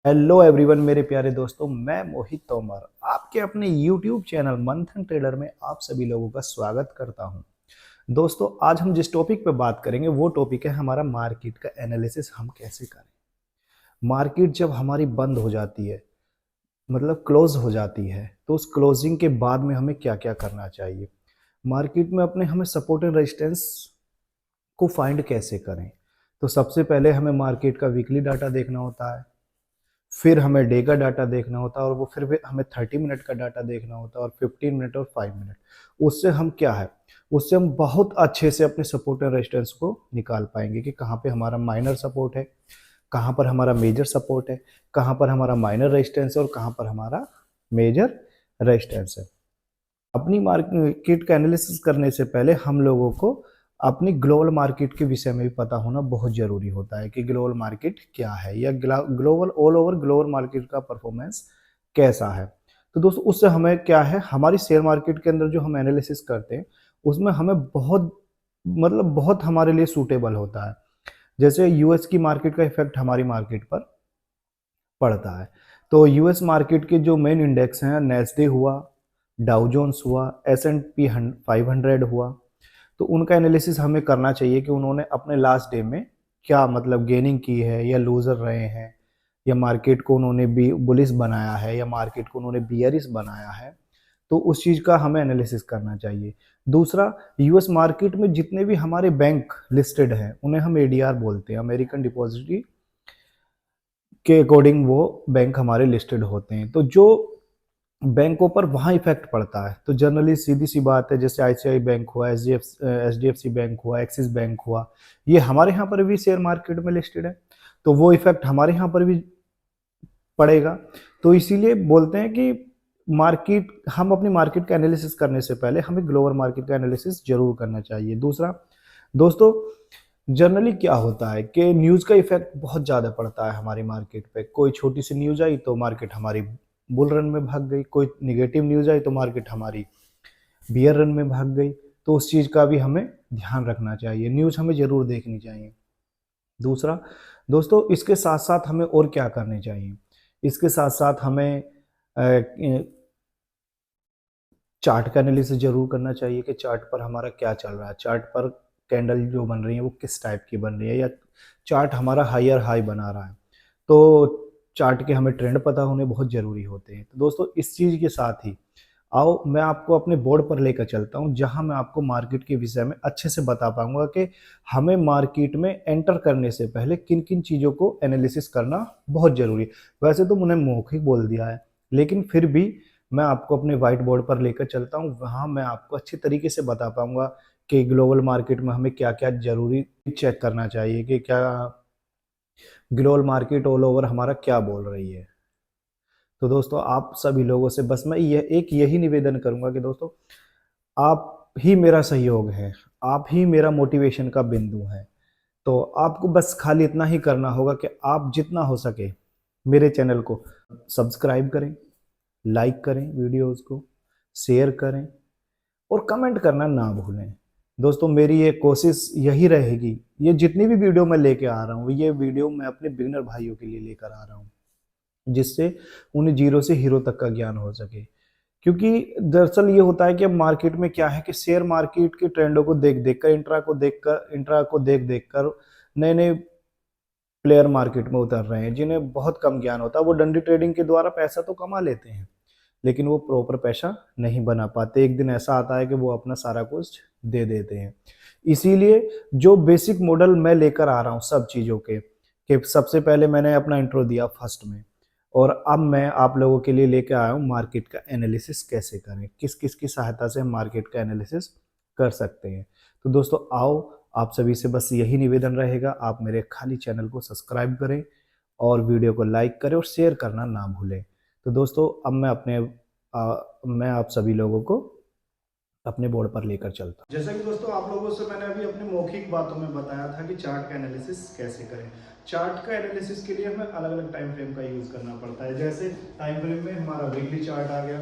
Hello everyone मेरे प्यारे दोस्तों, मैं मोहित तोमर आपके अपने यूट्यूब चैनल मंथन ट्रेडर में आप सभी लोगों का स्वागत करता हूं। दोस्तों, आज हम जिस टॉपिक पे बात करेंगे वो टॉपिक है हमारा मार्केट का एनालिसिस हम कैसे करें। मार्केट जब हमारी बंद हो जाती है, मतलब क्लोज हो जाती है, तो उस क्लोजिंग के बाद में हमें क्या क्या करना चाहिए। मार्केट में अपने हमें सपोर्ट एंड रेजिस्टेंस को फाइंड कैसे करें। तो सबसे पहले हमें मार्केट का वीकली डाटा देखना होता है, फिर हमें डे का डाटा देखना होता है, और वो फिर हमें 30 मिनट का डाटा देखना होता है, और 15 मिनट और 5 मिनट। उससे हम क्या है, उससे हम बहुत अच्छे से अपने सपोर्ट एंड रेजिस्टेंस को निकाल पाएंगे कि कहाँ पे हमारा माइनर सपोर्ट है, कहाँ पर हमारा मेजर सपोर्ट है, कहाँ पर हमारा माइनर रेजिस्टेंस है, और कहाँ पर हमारा मेजर रेजिस्टेंस है। अपनी मार्केट का एनालिसिस करने से पहले हम लोगों को अपनी ग्लोबल मार्केट के विषय में भी पता होना बहुत जरूरी होता है कि ग्लोबल मार्केट क्या है, या global all over global market का परफॉर्मेंस कैसा है। तो दोस्तों, उससे हमें क्या है, हमारी शेयर मार्केट के अंदर जो हम एनालिसिस करते हैं उसमें हमें बहुत बहुत हमारे लिए सूटेबल होता है। जैसे यूएस की मार्केट का इफेक्ट हमारी मार्केट पर पड़ता है। तो यूएस मार्केट के जो मेन इंडेक्स हैं, नेस्डे हुआ, डाउ जोन्स हुआ, S&P 500 हुआ, तो उनका एनालिसिस हमें करना चाहिए कि उन्होंने अपने लास्ट डे में क्या गेनिंग की है या लूजर रहे हैं, या मार्केट को उन्होंने भी बुलिश बनाया है या मार्केट को उन्होंने बियरिश बनाया है। तो उस चीज़ का हमें एनालिसिस करना चाहिए। दूसरा, यूएस मार्केट में जितने भी हमारे बैंक लिस्टेड हैं उन्हें हम एडीआर बोलते हैं, अमेरिकन डिपॉजिटरी के अकॉर्डिंग वो बैंक हमारे लिस्टेड होते हैं। तो जो बैंकों पर वहाँ इफेक्ट पड़ता है, तो जनरली सीधी सी बात है, जैसे आईसीआई बैंक हुआ, एचडीएफसी बैंक हुआ, एक्सिस बैंक हुआ, ये हमारे यहाँ पर भी शेयर मार्केट में लिस्टेड है, तो वो इफेक्ट हमारे यहाँ पर भी पड़ेगा। तो इसीलिए बोलते हैं कि मार्केट, हम अपनी मार्केट का एनालिसिस करने से पहले हमें ग्लोबल मार्केट का एनालिसिस जरूर करना चाहिए। दूसरा दोस्तों, जनरली क्या होता है कि न्यूज़ का इफेक्ट बहुत ज़्यादा पड़ता है हमारी मार्केट पे। कोई छोटी सी न्यूज़ आई तो मार्केट हमारी बुल रन में भाग गई, कोई निगेटिव न्यूज़ आई तो मार्केट हमारी बियर रन में भाग गई। तो उस चीज़ का भी हमें ध्यान रखना चाहिए, न्यूज़ हमें ज़रूर देखनी चाहिए। दूसरा दोस्तों, इसके साथ साथ हमें और क्या करने चाहिए, इसके साथ साथ हमें चार्ट का एनालिसिस जरूर करना चाहिए कि चार्ट पर हमारा क्या चल रहा है, चार्ट पर कैंडल जो बन रही है वो किस टाइप की बन रही है, या चार्ट हमारा हायर हाई बना रहा है। तो चार्ट के हमें ट्रेंड पता होने बहुत ज़रूरी होते हैं। तो दोस्तों, इस चीज़ के साथ ही आओ मैं आपको अपने बोर्ड पर लेकर चलता हूँ, जहाँ मैं आपको मार्केट के विषय में अच्छे से बता पाऊंगा कि हमें मार्केट में एंटर करने से पहले किन किन चीज़ों को एनालिसिस करना बहुत ज़रूरी है। वैसे तो मैंने मौखिक बोल दिया है, लेकिन फिर भी मैं आपको अपने व्हाइट बोर्ड पर लेकर चलता हूँ, वहाँ मैं आपको अच्छी तरीके से बता पाऊंगा कि ग्लोबल मार्केट में हमें क्या क्या जरूरी चेक करना चाहिए, कि क्या ग्लोबल मार्केट ऑल ओवर हमारा क्या बोल रही है। तो दोस्तों, आप सभी लोगों से बस मैं यही निवेदन करूंगा कि दोस्तों, आप ही मेरा सहयोग है, आप ही मेरा मोटिवेशन का बिंदु है। तो आपको बस खाली इतना ही करना होगा कि आप जितना हो सके मेरे चैनल को सब्सक्राइब करें, लाइक करें वीडियोस को, शेयर करें, और कमेंट करना ना भूलें। दोस्तों, मेरी ये कोशिश यही रहेगी, ये जितनी भी वीडियो मैं लेके आ रहा हूँ, ये वीडियो मैं अपने बिगिनर भाइयों के लिए लेकर आ रहा हूँ, जिससे उन्हें जीरो से हीरो तक का ज्ञान हो सके। क्योंकि दरअसल ये होता है कि अब मार्केट में क्या है कि शेयर मार्केट के ट्रेंडों को देख देख कर, इंट्रा को देख देख कर नए नए प्लेयर मार्केट में उतर रहे हैं, जिन्हें बहुत कम ज्ञान होता है। वो डंडी ट्रेडिंग के द्वारा पैसा तो कमा लेते हैं, लेकिन वो प्रॉपर पैसा नहीं बना पाते। एक दिन ऐसा आता है कि वो अपना सारा कुछ दे देते हैं। इसीलिए जो बेसिक मॉडल मैं लेकर आ रहा हूँ सब चीज़ों के, कि सबसे पहले मैंने अपना इंट्रो दिया फर्स्ट में, और अब मैं आप लोगों के लिए लेकर आया हूँ मार्केट का एनालिसिस कैसे करें, किस किस की सहायता से हम मार्केट का एनालिसिस कर सकते हैं। तो दोस्तों, आओ, आप सभी से बस यही निवेदन रहेगा, आप मेरे खाली चैनल को सब्सक्राइब करें, और वीडियो को लाइक करें, और शेयर करना ना भूलें। तो दोस्तों, अब मैं आप सभी लोगों को अपने बोर्ड पर लेकर चलता हूं। जैसा कि दोस्तों, आप लोगों से मैंने अभी अपनी मौखिक बातों में बताया था कि चार्ट का एनालिसिस कैसे करें। चार्ट का एनालिसिस के लिए हमें अलग अलग टाइम फ्रेम का यूज़ करना पड़ता है। जैसे टाइम फ्रेम में हमारा वीकली चार्ट आ गया,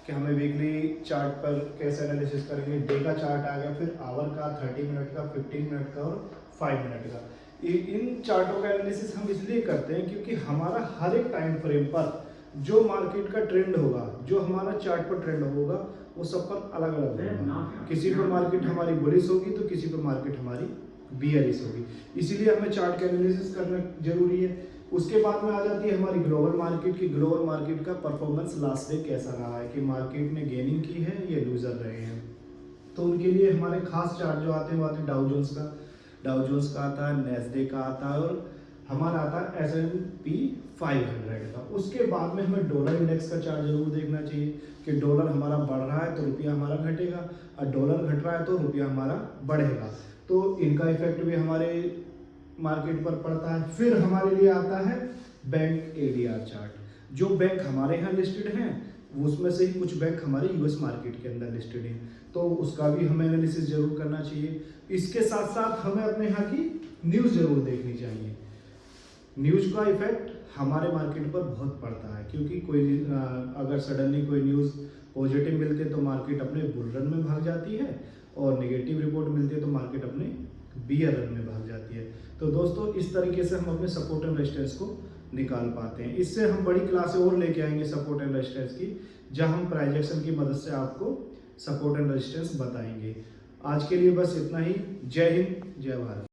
कि हमें वीकली चार्ट पर कैसे एनालिसिस करेंगे। डे का चार्ट आ गया, फिर आवर का, 30 मिनट का, 15 मिनट का, और 5 मिनट का। इन चार्टों का एनालिसिस हम इसलिए करते हैं क्योंकि हमारा हर एक टाइम फ्रेम पर जो मार्केट का ट्रेंड होगा, जो हमारा चार्ट पर ट्रेंड होगा, वो सब पर अलग अलग होगा। किसी पर मार्केट हमारी बुलिश होगी तो किसी पर मार्केट हमारी बियरिश होगी। इसीलिए हमें चार्ट का एनालिसिस करना जरूरी है। उसके बाद में आ जाती है हमारी ग्लोबल मार्केट की। ग्लोबल मार्केट का परफॉर्मेंस लास्ट डे कैसा रहा है, कि मार्केट ने गेनिंग की है या लूजर रहे हैं। तो उनके लिए हमारे खास चार्ट जो आते हैं वो आते हैं डाउ जोन्स का आता है, नैस्डैक का आता है, और हमारा आता है S&P 500 का। उसके बाद में हमें डॉलर इंडेक्स का चार्ट जरूर देखना चाहिए कि डॉलर हमारा बढ़ रहा है तो रुपया हमारा घटेगा, और डॉलर घट रहा है तो रुपया हमारा बढ़ेगा। तो इनका इफेक्ट भी हमारे मार्केट पर पड़ता है। फिर हमारे लिए आता है बैंक ADR चार्ट। जो बैंक हमारे यहाँ लिस्टेड हैं उसमें से ही कुछ बैंक हमारे US मार्केट के अंदर लिस्टेड हैं, तो उसका भी हमें एनालिसिस जरूर करना चाहिए। इसके साथ साथ हमें अपने यहाँ की न्यूज़ जरूर देखनी चाहिए। न्यूज़ का इफेक्ट हमारे मार्केट पर बहुत पड़ता है, क्योंकि कोई अगर सडनली कोई न्यूज़ पॉजिटिव मिलते तो मार्केट अपने बुल रन में भाग जाती है, और नेगेटिव रिपोर्ट मिलती है तो मार्केट अपने बियर रन में भाग जाती है। तो दोस्तों इस तरीके से हम अपने सपोर्ट एंड रेजिस्टेंस को निकाल पाते हैं। इससे हम बड़ी क्लासें और लेके आएंगे सपोर्ट एंड रेजिस्टेंस की, जहां हम प्राइस एक्शन की मदद से आपको सपोर्ट एंड रेजिस्टेंस बताएंगे। आज के लिए बस इतना ही। जय हिंद, जय भारत।